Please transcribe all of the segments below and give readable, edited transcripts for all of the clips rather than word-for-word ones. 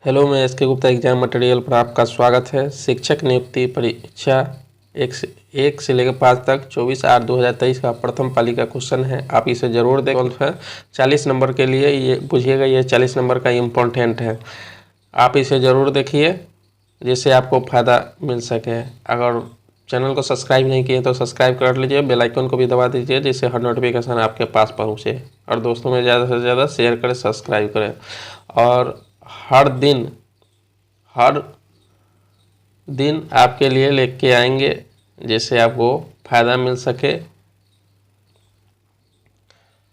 Hello, मैं S के Gupta exam material पर आपका स्वागत है। शिक्षक नियुक्ति परीक्षा एक से लेकर 5 तक 24/8/2023 का प्रथम पाली का क्वेश्चन है। आप इसे ज़रूर देखें। 40 नंबर के लिए ये बुझिएगा, ये 40 नंबर का इम्पोर्टेंट है। आप इसे ज़रूर देखिए जिससे आपको फ़ायदा मिल सके। अगर चैनल को सब्सक्राइब नहीं किए तो सब्सक्राइब कर लीजिए, बेल आइकन को भी दबा दीजिए जिससे हर नोटिफिकेशन आपके पास पहुँचे। और दोस्तों में ज़्यादा से ज़्यादा शेयर करें, सब्सक्राइब करें। और हर दिन आपके लिए लेके आएंगे जिससे आपको फ़ायदा मिल सके।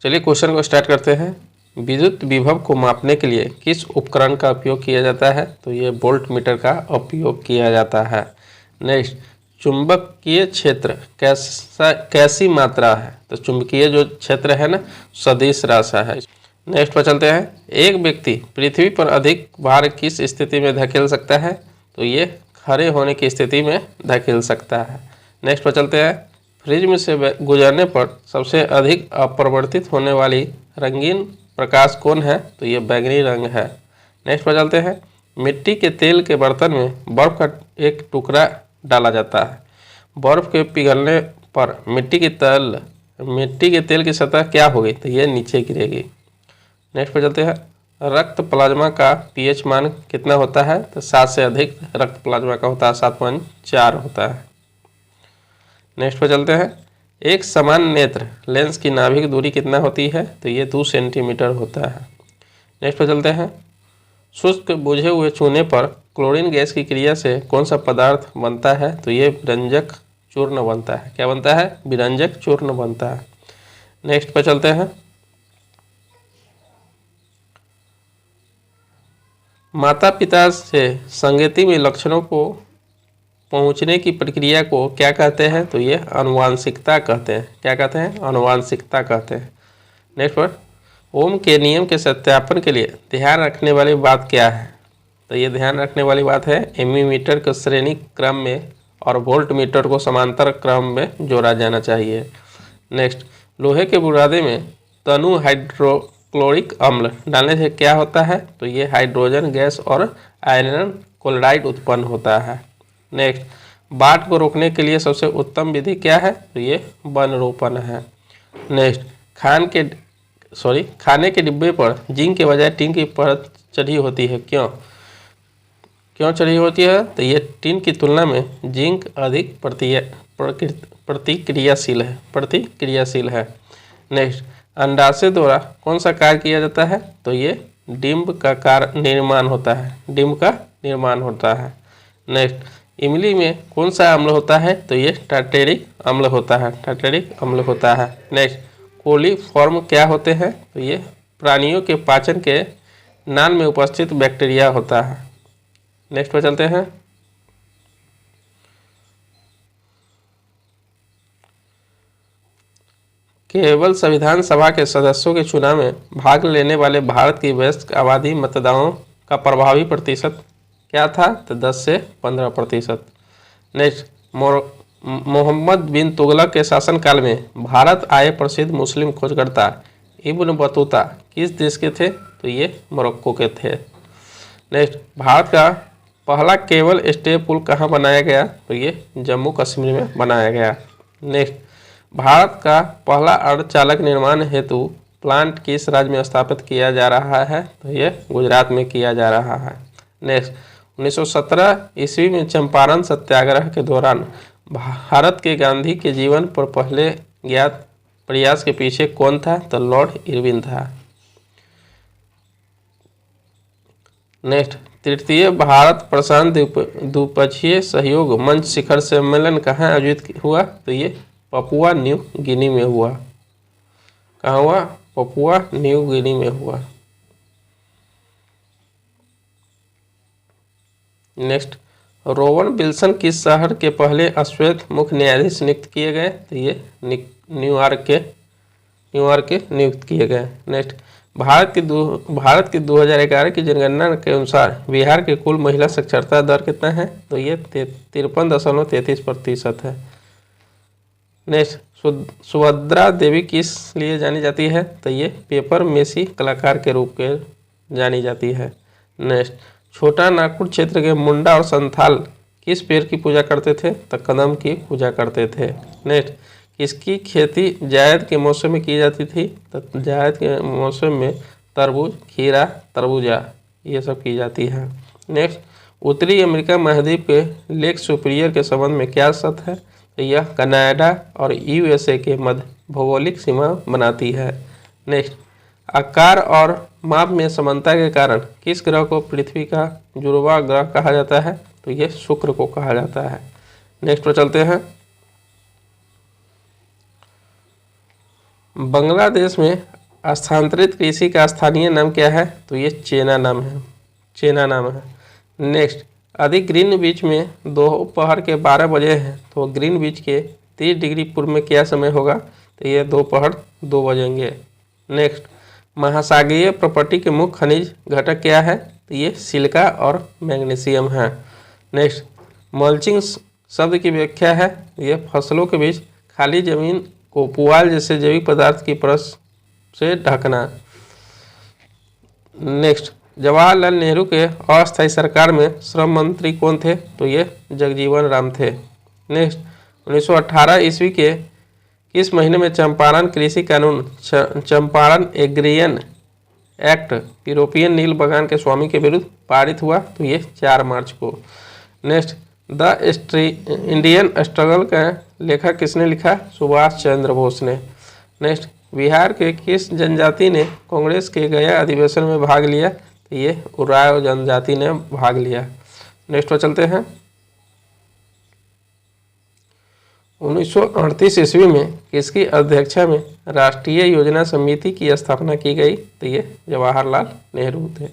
चलिए क्वेश्चन को स्टार्ट करते हैं। विद्युत विभव को मापने के लिए किस उपकरण का उपयोग किया जाता है? तो ये वोल्ट मीटर का उपयोग किया जाता है। नेक्स्ट, चुंबकीय क्षेत्र कैसी मात्रा है? तो चुंबकीय जो क्षेत्र है ना, सदिश राशि है। नेक्स्ट पर चलते हैं। एक व्यक्ति पृथ्वी पर अधिक भार किस स्थिति में धकेल सकता है? तो ये खड़े होने की स्थिति में धकेल सकता है। नेक्स्ट पर चलते हैं। फ्रिज में से गुजरने पर सबसे अधिक अपरिवर्तित होने वाली रंगीन प्रकाश कौन है? तो ये बैंगनी रंग है। नेक्स्ट पर चलते हैं। मिट्टी के तेल के बर्तन में बर्फ का एक टुकड़ा डाला जाता है। बर्फ के पिघलने पर मिट्टी के तेल की सतह क्या होगी? तो ये नीचे गिरेगी। नेक्स्ट पर चलते हैं। रक्त प्लाज्मा का पीएच मान कितना होता है? तो 7 से अधिक रक्त प्लाज्मा का होता है, 7.4 होता है। नेक्स्ट पर चलते हैं। एक समान नेत्र लेंस की नाभिक दूरी कितना होती है? तो ये 2 सेंटीमीटर होता है। नेक्स्ट पर चलते हैं। शुष्क बुझे हुए चूने पर क्लोरीन गैस की क्रिया से कौन सा पदार्थ बनता है? तो ये विरंजक चूर्ण बनता है। क्या बनता है? विरंजक चूर्ण बनता है। नेक्स्ट पर चलते हैं। माता पिता से संगति में लक्षणों को पहुंचने की प्रक्रिया को क्या कहते हैं? तो ये आनुवांशिकता कहते हैं। क्या कहते हैं? आनुवांशिकता कहते हैं। नेक्स्ट पर, ओम के नियम के सत्यापन के लिए ध्यान रखने वाली बात क्या है? तो ये ध्यान रखने वाली बात है एमीमीटर को श्रेणी क्रम में और वोल्ट मीटर को समांतर क्रम में जोड़ा जाना चाहिए। नेक्स्ट, लोहे के बुरादे में तनु हाइड्रोक्लोरिक अम्ल डालने से क्या होता है? तो ये हाइड्रोजन गैस और आयरन क्लोराइड उत्पन्न होता है। नेक्स्ट, बाढ़ को रोकने के लिए सबसे उत्तम विधि क्या है? तो ये वन रोपण है। नेक्स्ट, खाने के डिब्बे पर जिंक के बजाय टिन की परत चढ़ी होती है, क्यों चढ़ी होती है? तो ये टिन की तुलना में जिंक अधिक प्रतिक्रियाशील है। नेक्स्ट, अंडाशय द्वारा कौन सा कार्य किया जाता है? तो ये डिम्ब का निर्माण होता है। नेक्स्ट, इमली में कौन सा अम्ल होता है? तो ये टार्टेरिक अम्ल होता है। नेक्स्ट, कोलीफॉर्म क्या होते हैं? तो ये प्राणियों के पाचन के नाल में उपस्थित बैक्टीरिया होता है। नेक्स्ट पर चलते हैं। केवल संविधान सभा के सदस्यों के चुनाव में भाग लेने वाले भारत की वयस्क आबादी मतदाताओं का प्रभावी प्रतिशत क्या था? तो 10 से 15%। नेक्स्ट, मोहम्मद बिन तुगलक के शासनकाल में भारत आए प्रसिद्ध मुस्लिम खोजकर्ता इब्न बतूता किस देश के थे? तो ये मोरक्को के थे। नेक्स्ट, भारत का पहला केबल स्टे पुल कहाँ बनाया गया? तो ये जम्मू कश्मीर में बनाया गया। नेक्स्ट, भारत का पहला अर्धचालक निर्माण हेतु प्लांट किस राज्य में स्थापित किया जा रहा है? तो ये गुजरात में किया जा रहा है। नेक्स्ट, 1917 ईस्वी में चंपारण सत्याग्रह के दौरान भारत के गांधी के जीवन पर पहले ज्ञात प्रयास के पीछे कौन था? तो लॉर्ड इरविन था। नेक्स्ट, तृतीय भारत प्रशांत द्विपक्षीय सहयोग मंच शिखर सम्मेलन कहाँ आयोजित हुआ? तो ये पपुआ न्यू गिनी में हुआ। कहाँ हुआ? पपुआ न्यू गिनी में हुआ। नेक्स्ट, रोवन विल्सन किस शहर के पहले अश्वेत मुख्य न्यायाधीश नियुक्त किए गए? तो ये न्यूयॉर्क के नियुक्त किए गए। नेक्स्ट, भारत की 2011 की जनगणना के अनुसार बिहार के कुल महिला साक्षरता दर कितना है? तो ये 53.33% है। नेक्स्ट, सुभद्रा देवी किस लिए जानी जाती है? तो ये पेपर मेसी कलाकार के रूप में जानी जाती है। नेक्स्ट, छोटा नागपुर क्षेत्र के मुंडा और संथाल किस पेड़ की पूजा करते थे? तो कदम की पूजा करते थे। नेक्स्ट, किसकी खेती जायद के मौसम में की जाती थी? तो जायद के मौसम में तरबूज, खीरा, तरबूजा ये सब की जाती है। नेक्स्ट, उत्तरी अमेरिका महाद्वीप के लेक सुपीरियर के संबंध में क्या सत्य है? तो यह कनाडा और यूएसए के मध्य भौगोलिक सीमा बनाती है। नेक्स्ट, आकार और माप में समानता के कारण किस ग्रह को पृथ्वी का जुड़वा ग्रह कहा जाता है? तो यह शुक्र को कहा जाता है। नेक्स्ट पर चलते हैं। बांग्लादेश में स्थानांतरित कृषि का स्थानीय नाम क्या है? तो ये चेना नाम है। नेक्स्ट, अधिक ग्रीनविच में दोपहर के 12 बजे हैं तो ग्रीनविच के 30 डिग्री पूर्व में क्या समय होगा? तो ये दोपहर 2 बजेंगे। नेक्स्ट, महासागरीय प्रॉपर्टी के मुख्य खनिज घटक क्या है? तो ये सिलिका और मैग्नीशियम है। नेक्स्ट, मल्चिंग शब्द की व्याख्या है, ये फसलों के बीच खाली जमीन को पुआल जैसे जैविक पदार्थ की परत से ढकना। नेक्स्ट, जवाहरलाल नेहरू के अस्थायी सरकार में श्रम मंत्री कौन थे? तो ये जगजीवन राम थे। नेक्स्ट, 1918 ईस्वी के किस महीने में चंपारण कृषि कानून चंपारण एग्रियन एक्ट यूरोपियन नील बगान के स्वामी के विरुद्ध पारित हुआ? तो ये 4 मार्च को। नेक्स्ट, द इंडियन स्ट्रगल का लेखक किसने लिखा? सुभाष चंद्र बोस ने। नेक्स्ट, बिहार के किस जनजाति ने कांग्रेस के गया अधिवेशन में भाग लिया? तो ये उराव जनजाति ने भाग लिया। नेक्स्ट पर चलते हैं। 1938 ईस्वी में किसकी अध्यक्षता में राष्ट्रीय योजना समिति की स्थापना की गई? तो ये जवाहरलाल नेहरू थे।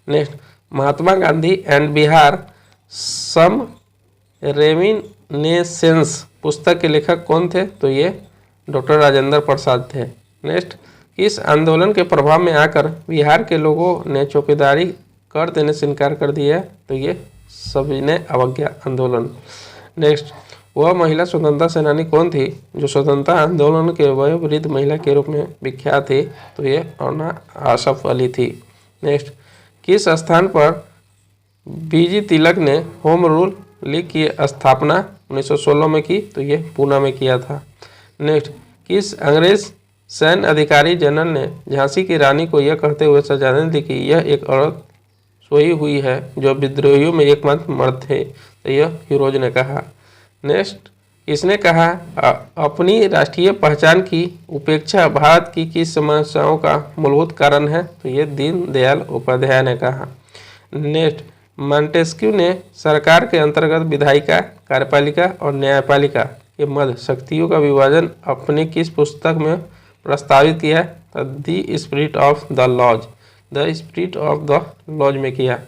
Next, Mahatma Gandhi and Bihar some reminiscence पुस्तक के लेखक कौन थे? तो ये डॉक्टर राजेंद्र प्रसाद थे। नेक्स्ट, किस आंदोलन के प्रभाव में आकर बिहार के लोगों ने चौकीदारी कर देने से इनकार कर दिया? तो ये सविनय अवज्ञा आंदोलन। नेक्स्ट, वह महिला स्वतंत्रता सेनानी कौन थी जो स्वतंत्रता आंदोलन के वयोवृद्ध महिला के रूप में विख्यात थी? तो ये अरुणा आसफ अली थी। नेक्स्ट, किस स्थान पर बीजी तिलक ने होम रूल लीग की स्थापना 1916 में की? तो ये पूना में किया था। नेक्स्ट, किस अंग्रेज सैन्य अधिकारी जनरल ने झांसी की रानी को यह कहते हुए सजा दी कि यह एक औरत सोई हुई है जो विद्रोहियों में एकमात्र मर्द थे? तो यह हीरोज ने कहा। नेक्स्ट, इसने कहा अपनी राष्ट्रीय पहचान की उपेक्षा भारत की किस समस्याओं का मूलभूत कारण है? तो ये दीनदयाल उपाध्याय ने कहा। नेक्स्ट, मॉन्टेस्क्यू ने सरकार के अंतर्गत विधायिका, कार्यपालिका और न्यायपालिका के मध्य शक्तियों का विभाजन अपनी किस पुस्तक में प्रस्तावित किया? तो the spirit of the laws में किया।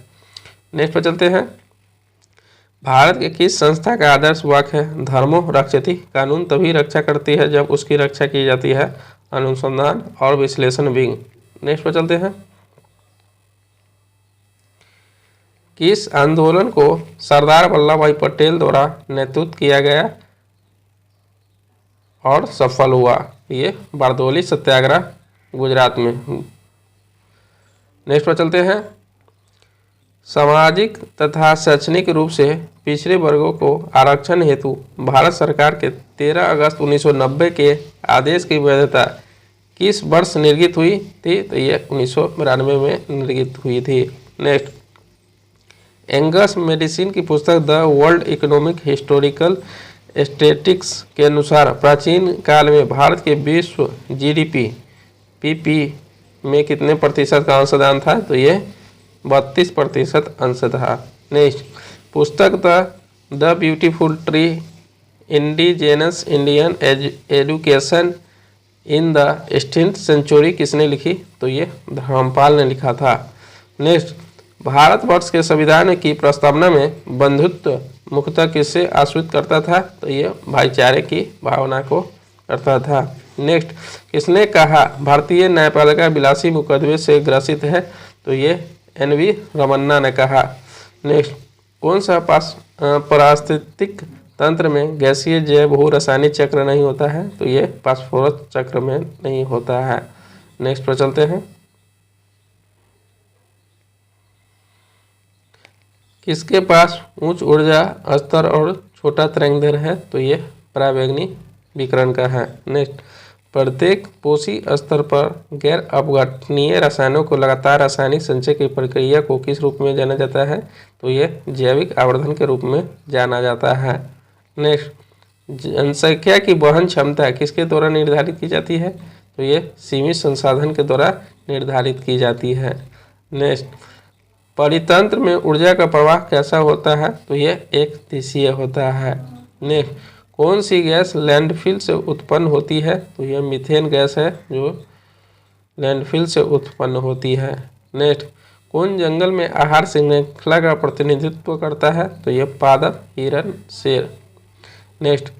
नेक्स्ट पर चलते हैं। भारत के किस संस्था का आदर्श वाक्य है? धर्मो रक्षति, कानून तभी रक्षा करती है जब उसकी रक्षा की जाती है। अनुसंधान और विश्लेषण विंग। नेक्स्ट पर चलते हैं। किस आंदोलन को सरदार वल्लभ भाई पटेल द्वारा नेतृत्व किया गया और सफल हुआ? ये बारदोली सत्याग्रह गुजरात में। नेक्स्ट पर चलते हैं। सामाजिक तथा शैक्षणिक रूप से पिछड़े वर्गों को आरक्षण हेतु भारत सरकार के 13 अगस्त 1990 के आदेश की वैधता किस वर्ष निर्गत हुई थी? तो ये 1992 में निर्गत हुई थी। नेक्स्ट, एंगस मेडिसिन की पुस्तक the world economic historical statistics के अनुसार प्राचीन काल में भारत के विश्व जीडीपी पीपी में कितने प्रतिशत का अंशदान था? तो ये 32% अंश था। नेक्स्ट, पुस्तक the beautiful tree indigenous Indian education in the 18th century किसने लिखी? तो ये धर्मपाल ने लिखा था। नेक्स्ट, भारतवर्ष के संविधान की प्रस्तावना में बंधुत्व मुख्यतः किससे आश्रित करता था? तो ये भाईचारे की भावना को करता था। नेक्स्ट, किसने कहा भारतीय न्यायपालिका विलासी मुकदमे से ग्रसित है? तो ये एन.वी. रमन्ना ने कहा। नेक्स्ट, कौन सा पारिस्थितिक तंत्र में गैसीय जैव भू रासायनिक चक्र नहीं होता है? तो ये फास्फोरस चक्र में नहीं होता है। नेक्स्ट पर चलते हैं। किसके पास उच्च ऊर्जा स्तर और छोटा तरंगदैर्घ्य है? तो ये पराबैंगनी विकिरण का है। नेक्स्ट, प्रत्येक पोषी स्तर पर गैर अपघटनीय रसायनों को लगातार रासायनिक संचय की प्रक्रिया को किस रूप में जाना जाता है? तो ये जैविक आवर्धन के रूप में जाना जाता है। नेक्स्ट, जनसंख्या की वहन क्षमता किसके द्वारा निर्धारित की जाती है? तो ये सीमित संसाधन के द्वारा निर्धारित की जाती है। नेक्स्ट, परितंत्र में ऊर्जा का प्रवाह कैसा होता है? तो ये एक दिशीय होता है। नेक्स्ट, कौन सी गैस लैंडफिल से उत्पन्न होती है? तो यह मीथेन गैस है जो लैंडफिल से उत्पन्न होती है। नेक्स्ट, कौन जंगल में आहार श्रृंखला का प्रतिनिधित्व करता है? तो यह पादप, हिरण, शेर। नेक्स्ट,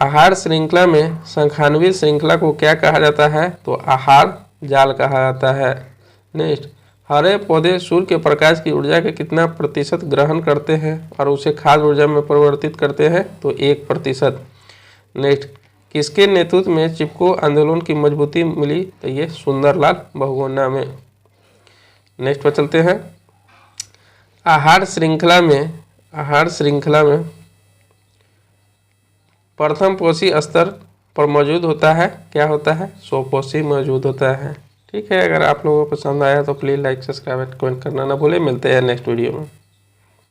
आहार श्रृंखला में संखानवी श्रृंखला को क्या कहा जाता है? तो आहार जाल कहा जाता है। नेक्स्ट, हरे पौधे सूर्य के प्रकाश की ऊर्जा के कितना प्रतिशत ग्रहण करते हैं और उसे खाद्य ऊर्जा में परिवर्तित करते हैं? तो 1%। नेक्स्ट, किसके नेतृत्व में चिपको आंदोलन की मजबूती मिली? तो ये सुंदरलाल बहुगुणा में। नेक्स्ट पर चलते हैं। आहार श्रृंखला में प्रथम पोषी स्तर पर मौजूद होता है, क्या होता है? स्वपोषी मौजूद होता है। ठीक है, अगर आप लोगों को पसंद आया तो प्लीज़ लाइक, सब्सक्राइब, कमेंट करना ना भूलें। मिलते हैं नेक्स्ट वीडियो में।